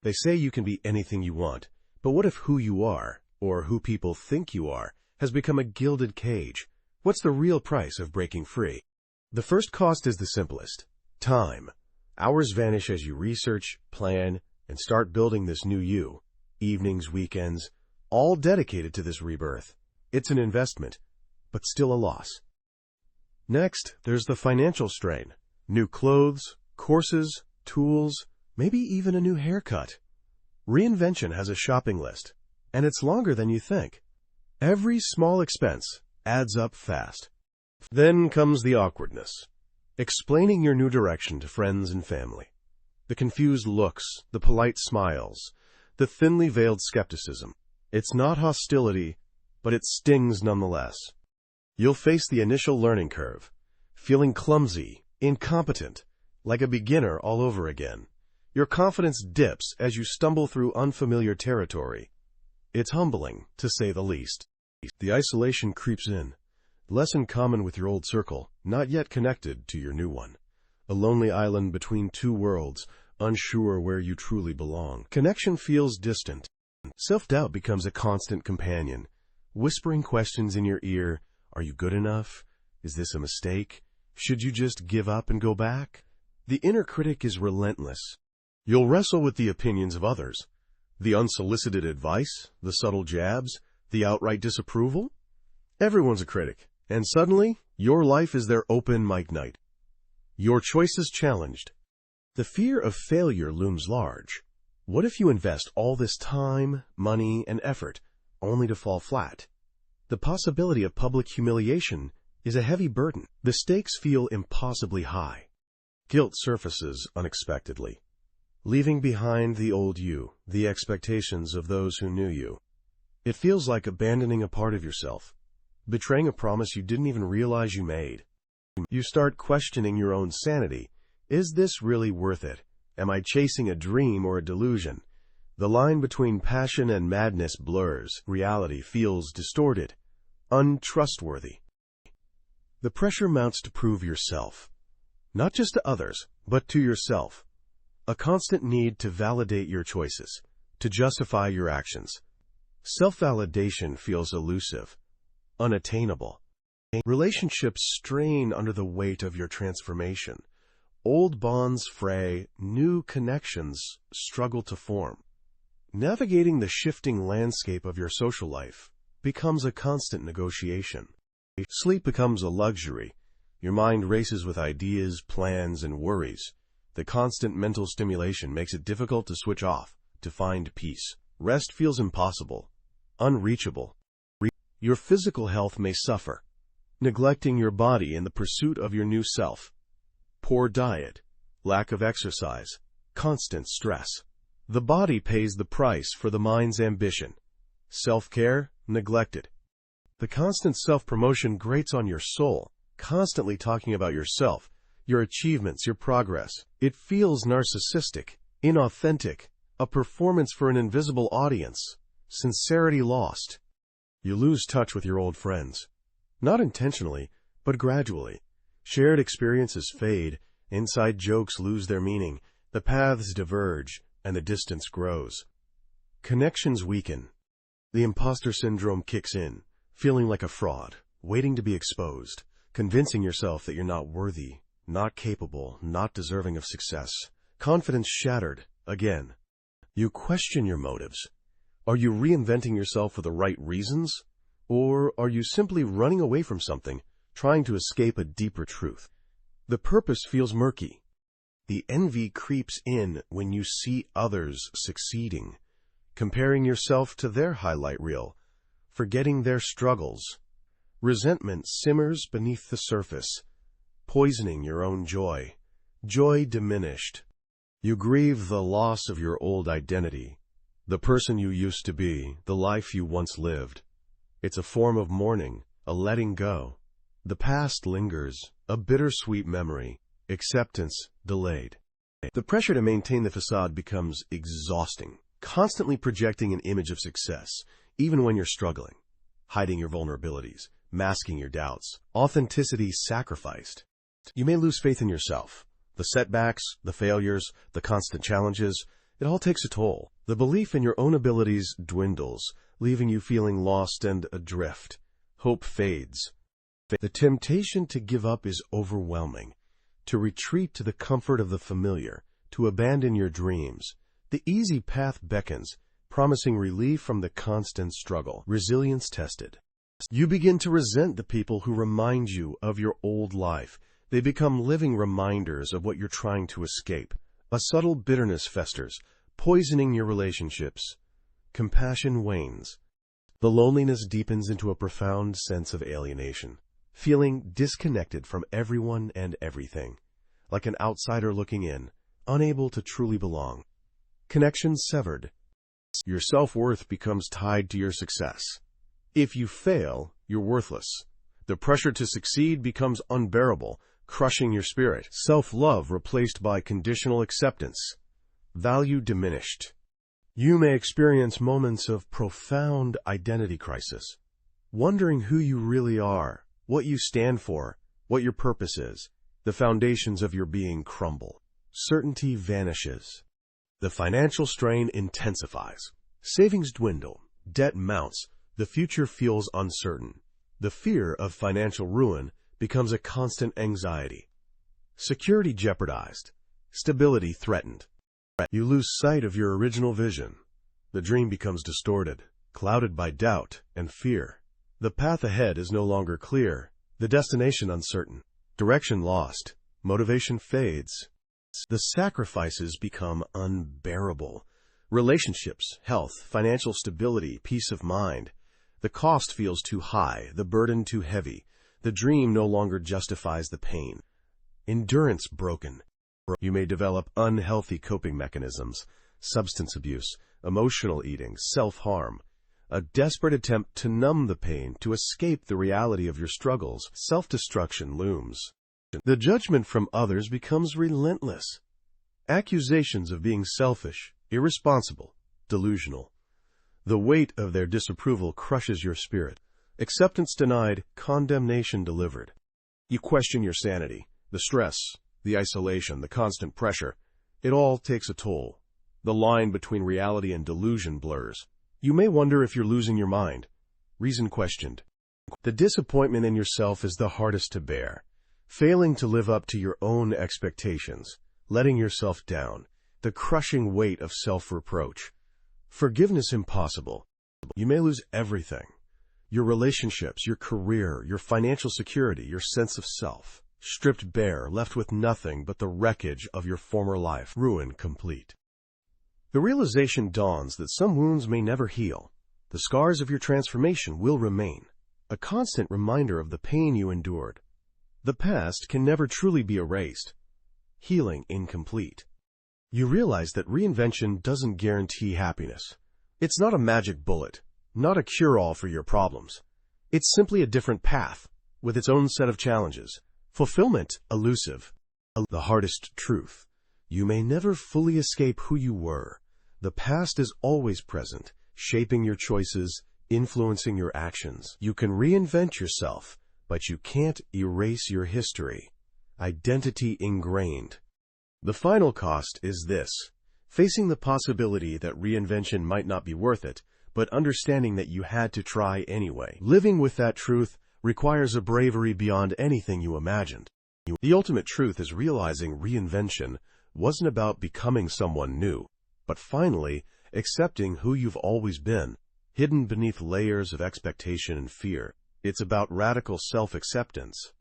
They say you can be anything you want, but what if who you are, or who people think you are, has become a gilded cage? What's the real price of breaking free? The first cost is the simplest: time. Hours vanish as you research, plan, and start building this new you. Evenings, weekends, all dedicated to this rebirth. It's an investment, but still a loss. Next, there's the financial strain. New clothes, courses, tools, maybe even a new haircut. Reinvention has a shopping list, and it's longer than you think. Every small expense adds up fast. Then comes the awkwardness. Explaining your new direction to friends and family. The confused looks, the polite smiles, the thinly veiled skepticism. It's not hostility, but it stings nonetheless. You'll face the initial learning curve, feeling clumsy, incompetent, like a beginner all over again. Your confidence dips as you stumble through unfamiliar territory. It's humbling, to say the least. The isolation creeps in. Less in common with your old circle, not yet connected to your new one. A lonely island between two worlds, unsure where you truly belong. Connection feels distant. Self-doubt becomes a constant companion, whispering questions in your ear. Are you good enough? Is this a mistake? Should you just give up and go back? The inner critic is relentless. You'll wrestle with the opinions of others, the unsolicited advice, the subtle jabs, the outright disapproval. Everyone's a critic, and suddenly, your life is their open mic night. Your choices challenged. The fear of failure looms large. What if you invest all this time, money, and effort, only to fall flat? The possibility of public humiliation is a heavy burden. The stakes feel impossibly high. Guilt surfaces unexpectedly, leaving behind the old you, the expectations of those who knew you. It feels like abandoning a part of yourself, betraying a promise you didn't even realize you made. You start questioning your own sanity. Is this really worth it? Am I chasing a dream or a delusion? The line between passion and madness blurs. Reality feels distorted, untrustworthy. The pressure mounts to prove yourself, not just to others, but to yourself. A constant need to validate your choices, to justify your actions. Self-validation feels elusive, unattainable. Relationships strain under the weight of your transformation. Old bonds fray, new connections struggle to form. Navigating the shifting landscape of your social life becomes a constant negotiation. Sleep becomes a luxury. Your mind races with ideas, plans, and worries. The constant mental stimulation makes it difficult to switch off, to find peace. Rest feels impossible, unreachable. Your physical health may suffer, neglecting your body in the pursuit of your new self. Poor diet, lack of exercise, constant stress. The body pays the price for the mind's ambition. Self-care neglected. The constant self-promotion grates on your soul, constantly talking about yourself, your achievements, your progress. It feels narcissistic, inauthentic, a performance for an invisible audience. Sincerity lost. You lose touch with your old friends. Not intentionally, but gradually. Shared experiences fade, inside jokes lose their meaning, the paths diverge, and the distance grows. Connections weaken. The imposter syndrome kicks in, feeling like a fraud, waiting to be exposed, convincing yourself that you're not worthy, not capable, not deserving of success. Confidence shattered, again. You question your motives. Are you reinventing yourself for the right reasons? Or are you simply running away from something, trying to escape a deeper truth? The purpose feels murky. The envy creeps in when you see others succeeding, comparing yourself to their highlight reel, forgetting their struggles. Resentment simmers beneath the surface, poisoning your own joy. Joy diminished. You grieve the loss of your old identity, the person you used to be, the life you once lived. It's a form of mourning, a letting go. The past lingers, a bittersweet memory, acceptance delayed. The pressure to maintain the facade becomes exhausting, constantly projecting an image of success, even when you're struggling, hiding your vulnerabilities, masking your doubts, authenticity sacrificed. You may lose faith in yourself. The setbacks, the failures, the constant challenges, It all takes a toll. The belief in your own abilities dwindles, leaving you feeling lost and adrift. Hope fades. The temptation to give up is overwhelming. To retreat to the comfort of the familiar, to abandon your dreams. The easy path beckons, promising relief from the constant struggle. Resilience tested. You begin to resent the people who remind you of your old life. They become living reminders of what you're trying to escape. A subtle bitterness festers, poisoning your relationships. Compassion wanes. The loneliness deepens into a profound sense of alienation, feeling disconnected from everyone and everything, like an outsider looking in, unable to truly belong. Connections severed. Your self-worth becomes tied to your success. If you fail, you're worthless. The pressure to succeed becomes unbearable, crushing your spirit. Self-love replaced by conditional acceptance. Value diminished. You may experience moments of profound identity crisis, wondering who you really are, what you stand for, what your purpose is. The foundations of your being crumble. Certainty vanishes. The financial strain intensifies. Savings dwindle. Debt mounts. The future feels uncertain. The fear of financial ruin becomes a constant anxiety. Security jeopardized. Stability threatened. You lose sight of your original vision. The dream becomes distorted, clouded by doubt and fear. The path ahead is no longer clear. The destination uncertain. Direction lost. Motivation fades. The sacrifices become unbearable. Relationships, health, financial stability, peace of mind. The cost feels too high, the burden too heavy. The dream no longer justifies the pain. Endurance broken. You may develop unhealthy coping mechanisms, substance abuse, emotional eating, self-harm. A desperate attempt to numb the pain, to escape the reality of your struggles. Self-destruction looms. The judgment from others becomes relentless. Accusations of being selfish, irresponsible, delusional. The weight of their disapproval crushes your spirit. Acceptance denied, condemnation delivered. You question your sanity. The stress, the isolation, the constant pressure. It all takes a toll. The line between reality and delusion blurs. You may wonder if you're losing your mind. Reason questioned. The disappointment in yourself is the hardest to bear. Failing to live up to your own expectations, letting yourself down, the crushing weight of self-reproach. Forgiveness impossible. You may lose everything. Your relationships, your career, your financial security, your sense of self. Stripped bare, left with nothing but the wreckage of your former life. Ruin complete. The realization dawns that some wounds may never heal. The scars of your transformation will remain, a constant reminder of the pain you endured. The past can never truly be erased. Healing incomplete. You realize that reinvention doesn't guarantee happiness. It's not a magic bullet, not a cure-all for your problems. It's simply a different path, with its own set of challenges. Fulfillment elusive. The hardest truth. You may never fully escape who you were. The past is always present, shaping your choices, influencing your actions. You can reinvent yourself, but you can't erase your history. Identity ingrained. The final cost is this: facing the possibility that reinvention might not be worth it, but understanding that you had to try anyway. Living with that truth requires a bravery beyond anything you imagined. The ultimate truth is realizing reinvention wasn't about becoming someone new, but finally accepting who you've always been, hidden beneath layers of expectation and fear. It's about radical self-acceptance,